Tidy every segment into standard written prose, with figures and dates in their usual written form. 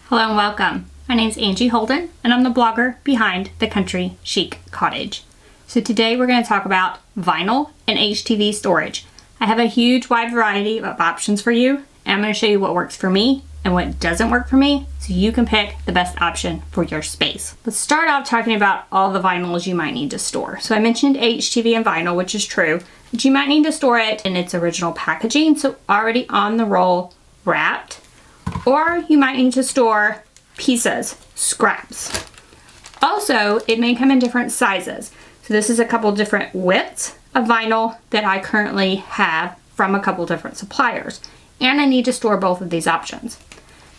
Hello and welcome. My name is Angie Holden and I'm the blogger behind The Country Chic Cottage. So today we're going to talk about vinyl and HTV storage. I have a huge wide variety of options for you and I'm going to show you what works for me and what doesn't work for me so you can pick the best option for your space. Let's start off talking about all the vinyls you might need to store. So I mentioned HTV and vinyl, which is true, but you might need to store it in its original packaging, so already on the roll, wrapped. Or you might need to store pieces, scraps. Also, it may come in different sizes. So this is a couple different widths of vinyl that I currently have from a couple different suppliers. And I need to store both of these options.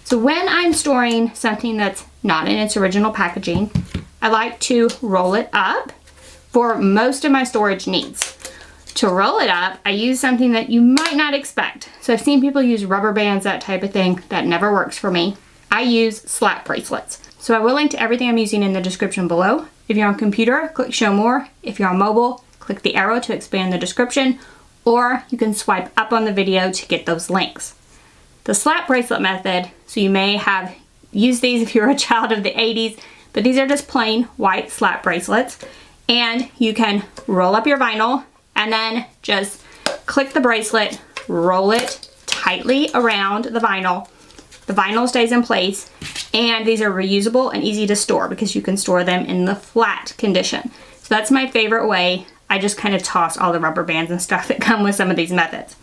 So when I'm storing something that's not in its original packaging, I like to roll it up for most of my storage needs. To roll it up, I use something that you might not expect. So I've seen people use rubber bands, that type of thing. That never works for me. I use slap bracelets. So I will link to everything I'm using in the description below. If you're on computer, click show more. If you're on mobile, click the arrow to expand the description, or you can swipe up on the video to get those links. The slap bracelet method, so you may have used these if you're a child of the 80s, but these are just plain white slap bracelets. And you can roll up your vinyl and then just click the bracelet, roll it tightly around the vinyl. The vinyl stays in place, and these are reusable and easy to store because you can store them in the flat condition. So that's my favorite way. I just kind of toss all the rubber bands and stuff that come with some of these methods.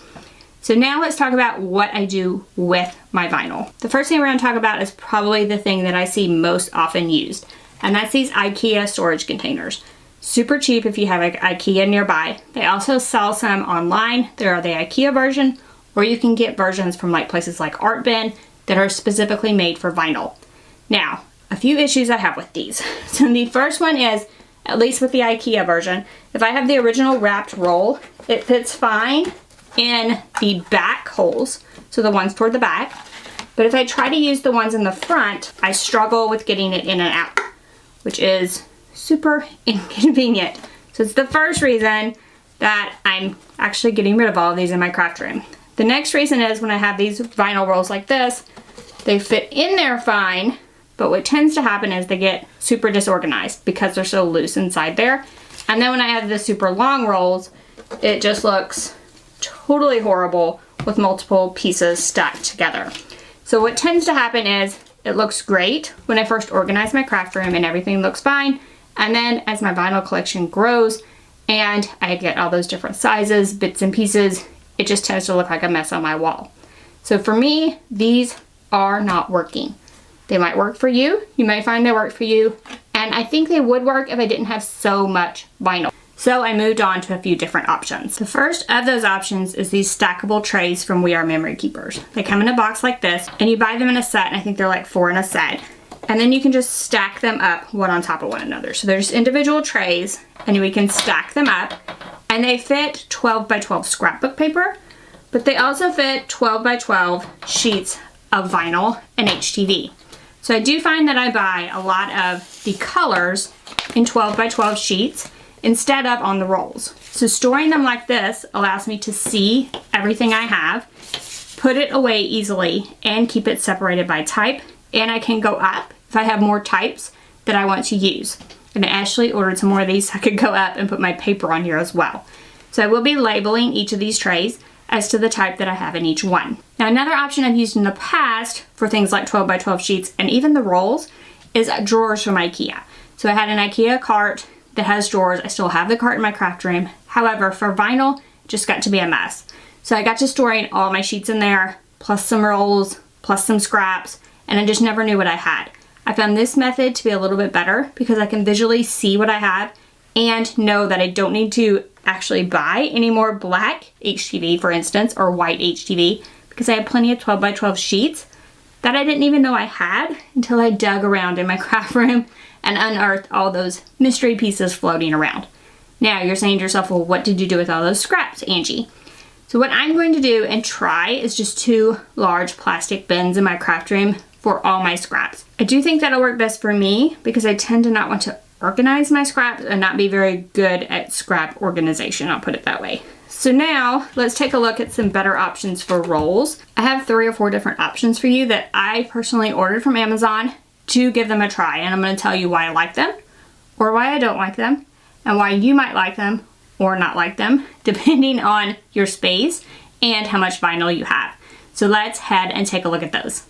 So now let's talk about what I do with my vinyl. The first thing we're going to talk about is probably the thing that I see most often used, and that's these IKEA storage containers. Super cheap if you have an IKEA nearby. They also sell some online. There are the IKEA version, or you can get versions from places like Art Bin that are specifically made for vinyl. Now, a few issues I have with these. So the first one is, at least with the IKEA version, if I have the original wrapped roll, it fits fine in the back holes, so the ones toward the back. But if I try to use the ones in the front, I struggle with getting it in and out, which is super inconvenient. So it's the first reason that I'm actually getting rid of all of these in my craft room. The next reason is when I have these vinyl rolls like this, they fit in there fine, but what tends to happen is they get super disorganized because they're so loose inside there. And then when I have the super long rolls, it just looks totally horrible with multiple pieces stacked together. So what tends to happen is it looks great when I first organize my craft room and everything looks fine. And then as my vinyl collection grows and I get all those different sizes, bits and pieces, it just tends to look like a mess on my wall. So for me, these are not working. They might work for you. You may find they work for you. And I think they would work if I didn't have so much vinyl. So I moved on to a few different options. The first of those options is these stackable trays from We Are Memory Keepers. They come in a box like this and you buy them in a set, and I think they're like 4 in a set. And then you can just stack them up one on top of one another. So there's individual trays and we can stack them up, and they fit 12 by 12 scrapbook paper, but they also fit 12 by 12 sheets of vinyl and HTV. So I do find that I buy a lot of the colors in 12 by 12 sheets instead of on the rolls. So storing them like this allows me to see everything I have, put it away easily, and keep it separated by type. And I can go up if I have more types that I want to use. And I actually ordered some more of these so I could go up and put my paper on here as well. So I will be labeling each of these trays as to the type that I have in each one. Now another option I've used in the past for things like 12 by 12 sheets and even the rolls is drawers from IKEA. So I had an IKEA cart that has drawers. I still have the cart in my craft room. However, for vinyl, it just got to be a mess. So I got to storing all my sheets in there, plus some rolls, plus some scraps, and I just never knew what I had. I found this method to be a little bit better because I can visually see what I have and know that I don't need to actually buy any more black HTV, for instance, or white HTV, because I have plenty of 12 by 12 sheets that I didn't even know I had until I dug around in my craft room and unearthed all those mystery pieces floating around. Now you're saying to yourself, well, what did you do with all those scraps, Angie? So what I'm going to do and try is just 2 large plastic bins in my craft room for all my scraps. I do think that'll work best for me because I tend to not want to organize my scraps and not be very good at scrap organization, I'll put it that way. So now let's take a look at some better options for rolls. I have 3 or 4 different options for you that I personally ordered from Amazon to give them a try, and I'm going to tell you why I like them or why I don't like them and why you might like them or not like them depending on your space and how much vinyl you have. So let's head and take a look at those.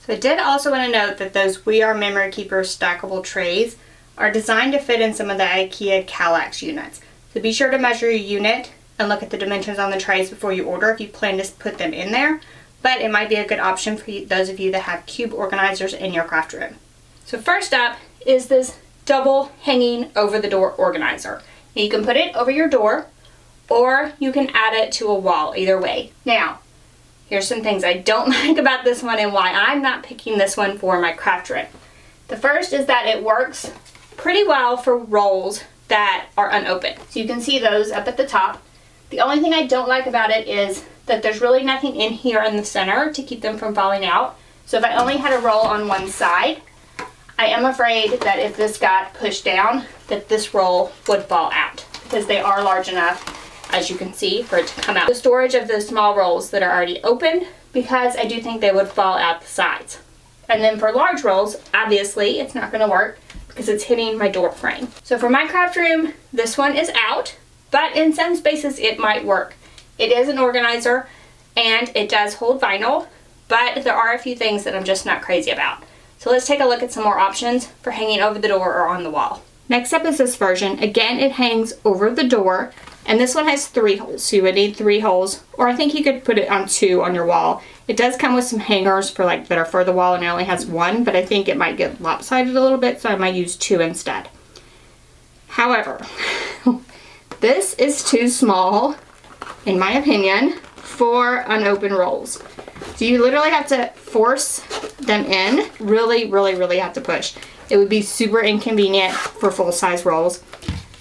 So I did also want to note that those We Are Memory Keeper stackable trays are designed to fit in some of the IKEA Kallax units. So be sure to measure your unit and look at the dimensions on the trays before you order if you plan to put them in there. But it might be a good option for those of you that have cube organizers in your craft room. So first up is this double hanging over the door organizer. Now you can put it over your door or you can add it to a wall, either way. Now, here's some things I don't like about this one and why I'm not picking this one for my craft room. The first is that it works pretty well for rolls that are unopened. So you can see those up at the top. The only thing I don't like about it is that there's really nothing in here in the center to keep them from falling out. So if I only had a roll on one side, I am afraid that if this got pushed down, that this roll would fall out because they are large enough, as you can see, for it to come out. The storage of the small rolls that are already opened, because I do think they would fall out the sides. And then for large rolls, obviously it's not going to work because it's hitting my door frame. So for my craft room, this one is out, but in some spaces it might work. It is an organizer and it does hold vinyl, but there are a few things that I'm just not crazy about. So let's take a look at some more options for hanging over the door or on the wall. Next up is this version. Again, it hangs over the door, and this one has 3 holes, so you would need 3 holes, or I think you could put it on 2 on your wall. It does come with some hangers for that are for the wall, and it only has 1, but I think it might get lopsided a little bit, so I might use 2 instead. However, this is too small, in my opinion, for unopened rolls. So you literally have to force them in, really have to push. It would be super inconvenient for full-size rolls.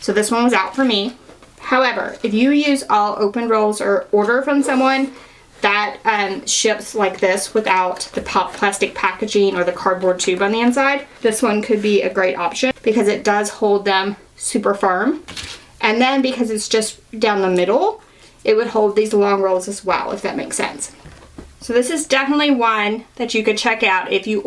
So this one was out for me. However, if you use all open rolls or order from someone that ships like this without the plastic packaging or the cardboard tube on the inside, this one could be a great option because it does hold them super firm. And then because it's just down the middle, it would hold these long rolls as well, if that makes sense. So this is definitely one that you could check out if you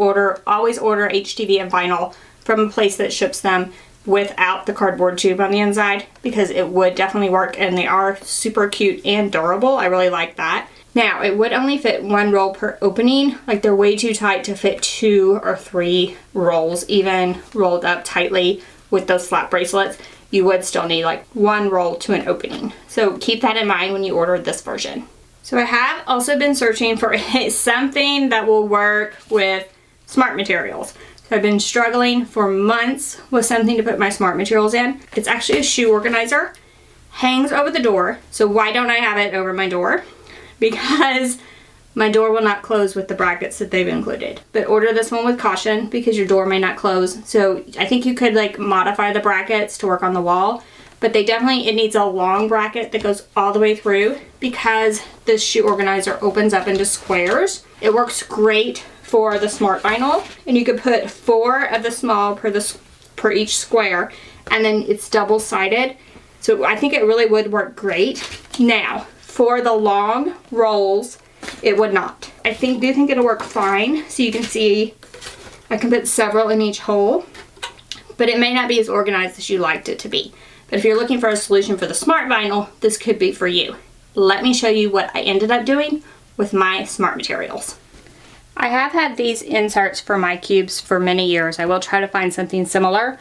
always order HTV and vinyl from a place that ships them without the cardboard tube on the inside, because it would definitely work and they are super cute and durable. I really like that. Now, it would only fit 1 roll per opening. Like, they're way too tight to fit 2 or 3 rolls, even rolled up tightly with those slap bracelets. You would still need like 1 roll to an opening. So keep that in mind when you order this version. So I have also been searching for something that will work with smart materials. So I've been struggling for months with something to put my smart materials in. It's actually a shoe organizer, hangs over the door. So why don't I have it over my door? Because my door will not close with the brackets that they've included. But order this one with caution because your door may not close. So I think you could like modify the brackets to work on the wall. But it needs a long bracket that goes all the way through because this shoe organizer opens up into squares. It works great for the smart vinyl, and you could put 4 of the small per each square, and then it's double-sided. So I think it really would work great. Now, for the long rolls, it would not. I do think it'll work fine. So you can see I can put several in each hole, but it may not be as organized as you liked it to be. But if you're looking for a solution for the smart vinyl, this could be for you. Let me show you what I ended up doing with my smart materials. I have had these inserts for my cubes for many years. I will try to find something similar,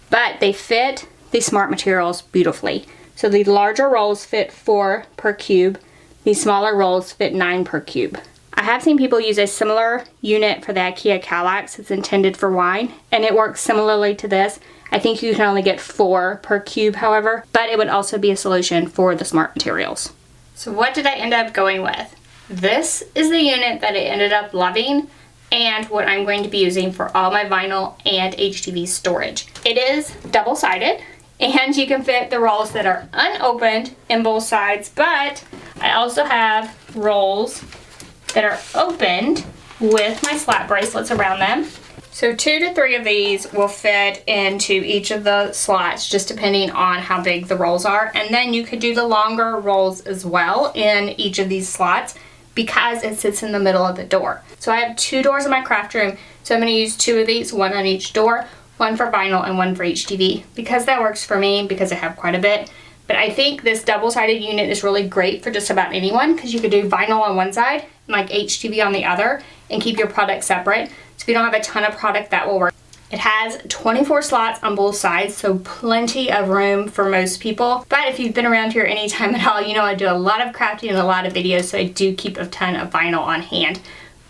but they fit the smart materials beautifully. So the larger rolls fit 4 per cube. The smaller rolls fit 9 per cube. I have seen people use a similar unit for the IKEA Kallax. It's intended for wine, and it works similarly to this. I think you can only get 4 per cube, however, but it would also be a solution for the smart materials. So what did I end up going with? This is the unit that I ended up loving and what I'm going to be using for all my vinyl and HTV storage. It is double-sided, and you can fit the rolls that are unopened in both sides, but I also have rolls that are opened with my slap bracelets around them. So 2 to 3 of these will fit into each of the slots, just depending on how big the rolls are. And then you could do the longer rolls as well in each of these slots because it sits in the middle of the door. So I have 2 doors in my craft room, so I'm going to use 2 of these, 1 on each door, 1 for vinyl and 1 for HTV, because that works for me because I have quite a bit. But I think this double-sided unit is really great for just about anyone because you could do vinyl on one side and like HTV on the other and keep your product separate. So if you don't have a ton of product, that will work. It has 24 slots on both sides, so plenty of room for most people. But if you've been around here any time at all, you know I do a lot of crafting and a lot of videos, so I do keep a ton of vinyl on hand.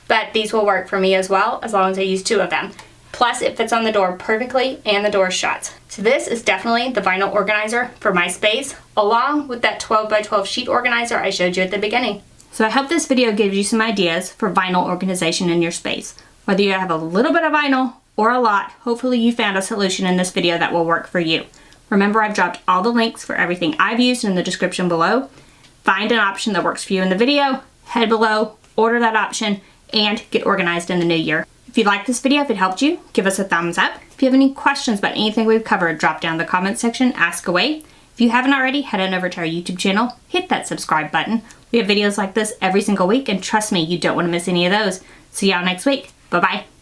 But these will work for me as well, as long as I use 2 of them. Plus, it fits on the door perfectly and the door shuts. So this is definitely the vinyl organizer for my space, along with that 12 by 12 sheet organizer I showed you at the beginning. So I hope this video gives you some ideas for vinyl organization in your space. Whether you have a little bit of vinyl or a lot, hopefully you found a solution in this video that will work for you. Remember, I've dropped all the links for everything I've used in the description below. Find an option that works for you in the video, head below, order that option, and get organized in the new year. If you liked this video, if it helped you, give us a thumbs up. If you have any questions about anything we've covered, drop down in the comment section, ask away. If you haven't already, head on over to our YouTube channel, hit that subscribe button. We have videos like this every single week, and trust me, you don't want to miss any of those. See y'all next week. Bye-bye.